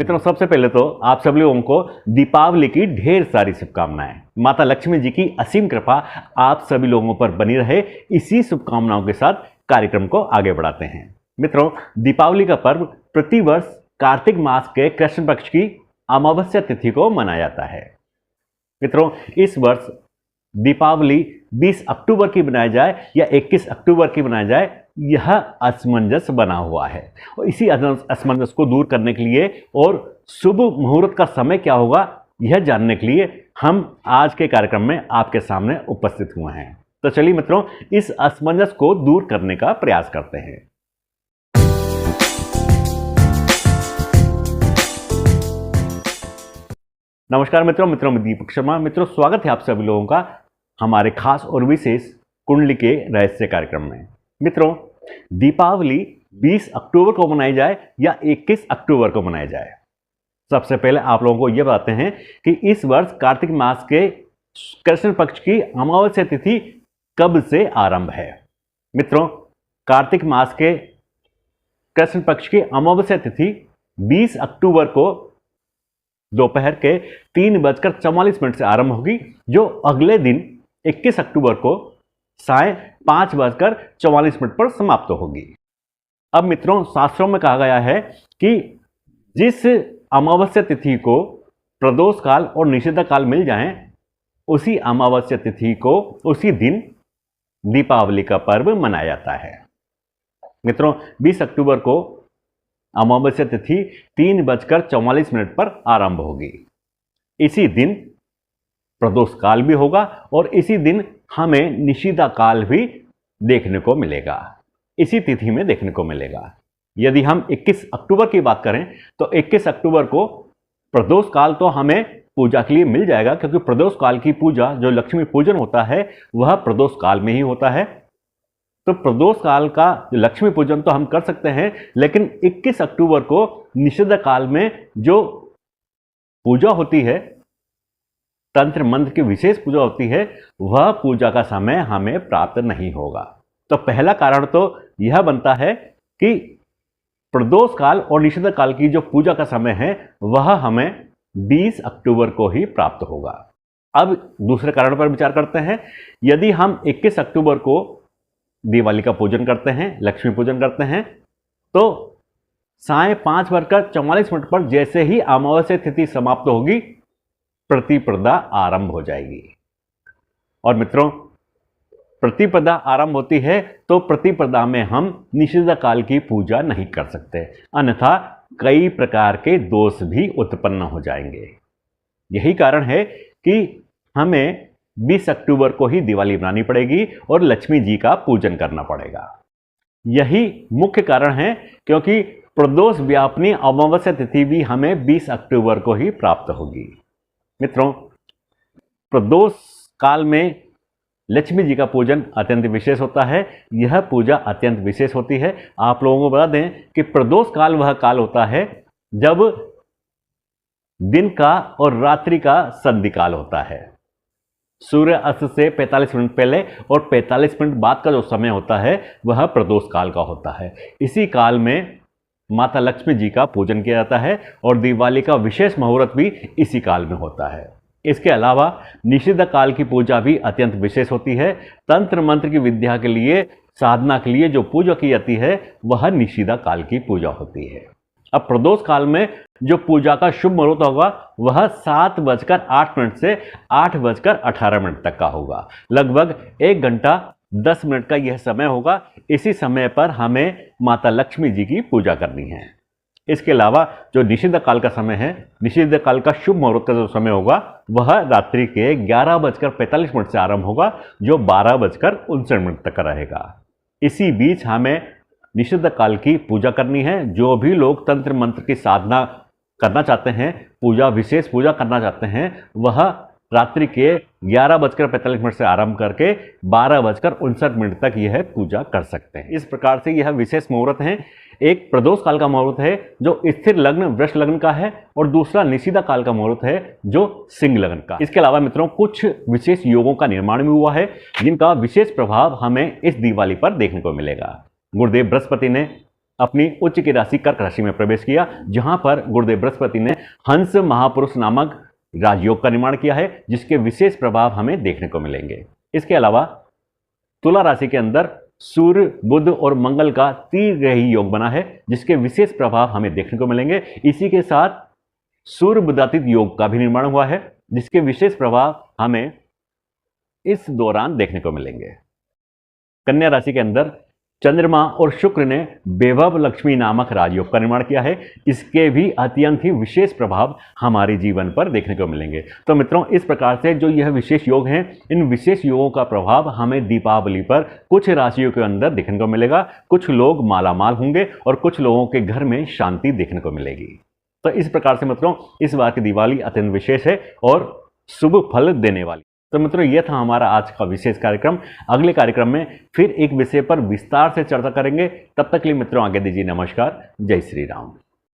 मित्रों, सबसे पहले तो आप सभी लोगों को दीपावली की ढेर सारी शुभकामनाएं। माता लक्ष्मी जी की असीम कृपा आप सभी लोगों पर बनी रहे, इसी शुभकामनाओं के साथ कार्यक्रम को आगे बढ़ाते हैं। मित्रों, दीपावली का पर्व प्रतिवर्ष कार्तिक मास के कृष्ण पक्ष की अमावस्या तिथि को मनाया जाता है। मित्रों, इस वर्ष दीपावली 20 अक्टूबर की बनाई जाए या 21 अक्टूबर की बनाई जाए, यह असमंजस बना हुआ है। और इसी असमंजस को दूर करने के लिए और शुभ मुहूर्त का समय क्या होगा, यह जानने के लिए हम आज के कार्यक्रम में आपके सामने उपस्थित हुए हैं। तो चलिए मित्रों, इस असमंजस को दूर करने का प्रयास करते हैं। नमस्कार मित्रों, मैं दीपक शर्मा। मित्रों, स्वागत है आप सभी लोगों का हमारे खास और विशेष कुंडली के रहस्य कार्यक्रम में। मित्रों, दीपावली 20 अक्टूबर को मनाई जाए या 21 अक्टूबर को मनाई जाए, सबसे पहले आप लोगों को यह बताते हैं कि इस वर्ष कार्तिक मास के कृष्ण पक्ष की अमावस्या तिथि कब से आरंभ है। मित्रों, कार्तिक मास के कृष्ण पक्ष की अमावस्या तिथि 20 अक्टूबर को दोपहर के 3:44 से आरंभ होगी, जो अगले दिन 21 अक्टूबर को साय 5:44 पर समाप्त होगी। अब मित्रों, शास्त्रों में कहा गया है कि जिस अमावस्या तिथि को प्रदोष काल और निषिद्ध काल मिल जाएं, उसी अमावस्या तिथि को उसी दिन दीपावली का पर्व मनाया जाता है। मित्रों, 20 अक्टूबर को अमावस्या तिथि 3:44 पर आरंभ होगी। इसी दिन प्रदोष काल भी होगा और इसी दिन हमें निषिद्ध काल भी देखने को मिलेगा, इसी तिथि में देखने को मिलेगा। यदि हम 21 अक्टूबर की बात करें तो 21 अक्टूबर को प्रदोष काल तो हमें पूजा के लिए मिल जाएगा, क्योंकि प्रदोष काल की पूजा जो लक्ष्मी पूजन होता है वह प्रदोष काल में ही होता है। तो प्रदोष काल का लक्ष्मी पूजन तो हम कर सकते हैं, लेकिन 21 अक्टूबर को निषिद्ध काल में जो पूजा होती है, तंत्र मंत्र की विशेष पूजा होती है, वह पूजा का समय हमें प्राप्त नहीं होगा। तो पहला कारण तो यह बनता है कि प्रदोष काल और निषिद्ध काल की जो पूजा का समय है वह हमें 20 अक्टूबर को ही प्राप्त होगा। अब दूसरे कारण पर विचार करते हैं। यदि हम 21 अक्टूबर को दिवाली का पूजन करते हैं, लक्ष्मी पूजन करते हैं, तो साय 5:44 पर जैसे ही अमावस्या तिथि समाप्त होगी, प्रतिपदा आरंभ हो जाएगी। और मित्रों, प्रतिपदा आरंभ होती है तो प्रतिपदा में हम निषिद्ध काल की पूजा नहीं कर सकते, अन्यथा कई प्रकार के दोष भी उत्पन्न हो जाएंगे। यही कारण है कि हमें 20 अक्टूबर को ही दिवाली मनानी पड़ेगी और लक्ष्मी जी का पूजन करना पड़ेगा। यही मुख्य कारण है, क्योंकि प्रदोष व्यापिनी अमावस्या तिथि भी हमें 20 अक्टूबर को ही प्राप्त होगी। मित्रों, प्रदोष काल में लक्ष्मी जी का पूजन अत्यंत विशेष होता है। यह पूजा अत्यंत विशेष होती है। आप लोगों को बता दें कि प्रदोष काल वह काल होता है जब दिन का और रात्रि का संधि काल होता है। सूर्य अस्त से 45 मिनट पहले और 45 मिनट बाद का जो समय होता है वह प्रदोष काल का होता है। इसी काल में माता लक्ष्मी जी का पूजन किया जाता है और दिवाली का विशेष मुहूर्त भी इसी काल में होता है। इसके अलावा निषिद्ध काल की पूजा भी अत्यंत विशेष होती है। तंत्र मंत्र की विद्या के लिए, साधना के लिए जो पूजा की जाती है वह निषिद्ध काल की पूजा होती है। अब प्रदोष काल में जो पूजा का शुभ मुहूर्त होगा वह 7:08 से 8:18 तक का होगा। लगभग 1 घंटा 10 मिनट का यह समय होगा। इसी समय पर हमें माता लक्ष्मी जी की पूजा करनी है। इसके अलावा जो निषिद्ध काल का समय है, निषिद्ध काल का शुभ मुहूर्त का जो समय होगा वह रात्रि के 11:45 से आरंभ होगा, जो 12:59 तक का रहेगा। इसी बीच हमें निषिद्ध काल की पूजा करनी है। जो भी लोग तंत्र मंत्र की साधना करना चाहते हैं, पूजा विशेष पूजा करना चाहते हैं, वह रात्रि के 11:45 से आरंभ करके 12:59 तक यह पूजा कर सकते हैं। इस प्रकार से यह विशेष मुहूर्त है। एक प्रदोष काल का मुहूर्त है जो स्थिर लग्न वृष लग्न का है, और दूसरा निषिद्ध काल का मुहूर्त है जो सिंह लग्न का। इसके अलावा मित्रों, कुछ विशेष योगों का निर्माण भी हुआ है जिनका विशेष प्रभाव हमें इस दिवाली पर देखने को मिलेगा। गुरुदेव बृहस्पति ने अपनी उच्च की राशि कर्क राशि में प्रवेश किया, जहां पर गुरुदेव बृहस्पति ने हंस महापुरुष नामक राजयोग का निर्माण किया है, जिसके विशेष प्रभाव हमें देखने को मिलेंगे। इसके अलावा तुला राशि के अंदर सूर्य, बुध और मंगल का त्रिग्रही योग बना है, जिसके विशेष प्रभाव हमें देखने को मिलेंगे। इसी के साथ सूर्य बुधातीत योग का भी निर्माण हुआ है, जिसके विशेष प्रभाव हमें इस दौरान देखने को मिलेंगे। कन्या राशि के अंदर चंद्रमा और शुक्र ने वैभव लक्ष्मी नामक राजयोग का निर्माण किया है। इसके भी अत्यंत ही विशेष प्रभाव हमारे जीवन पर देखने को मिलेंगे। तो मित्रों, इस प्रकार से जो यह विशेष योग हैं, इन विशेष योगों का प्रभाव हमें दीपावली पर कुछ राशियों के अंदर देखने को मिलेगा। कुछ लोग मालामाल होंगे और कुछ लोगों के घर में शांति देखने को मिलेगी। तो इस प्रकार से मित्रों, इस बार की दिवाली अत्यंत विशेष है और शुभ फल देने वाली। तो मित्रों, यह था हमारा आज का विशेष कार्यक्रम। अगले कार्यक्रम में फिर एक विषय पर विस्तार से चर्चा करेंगे। तब तक के लिए मित्रों आगे दीजिए नमस्कार। जय श्री राम।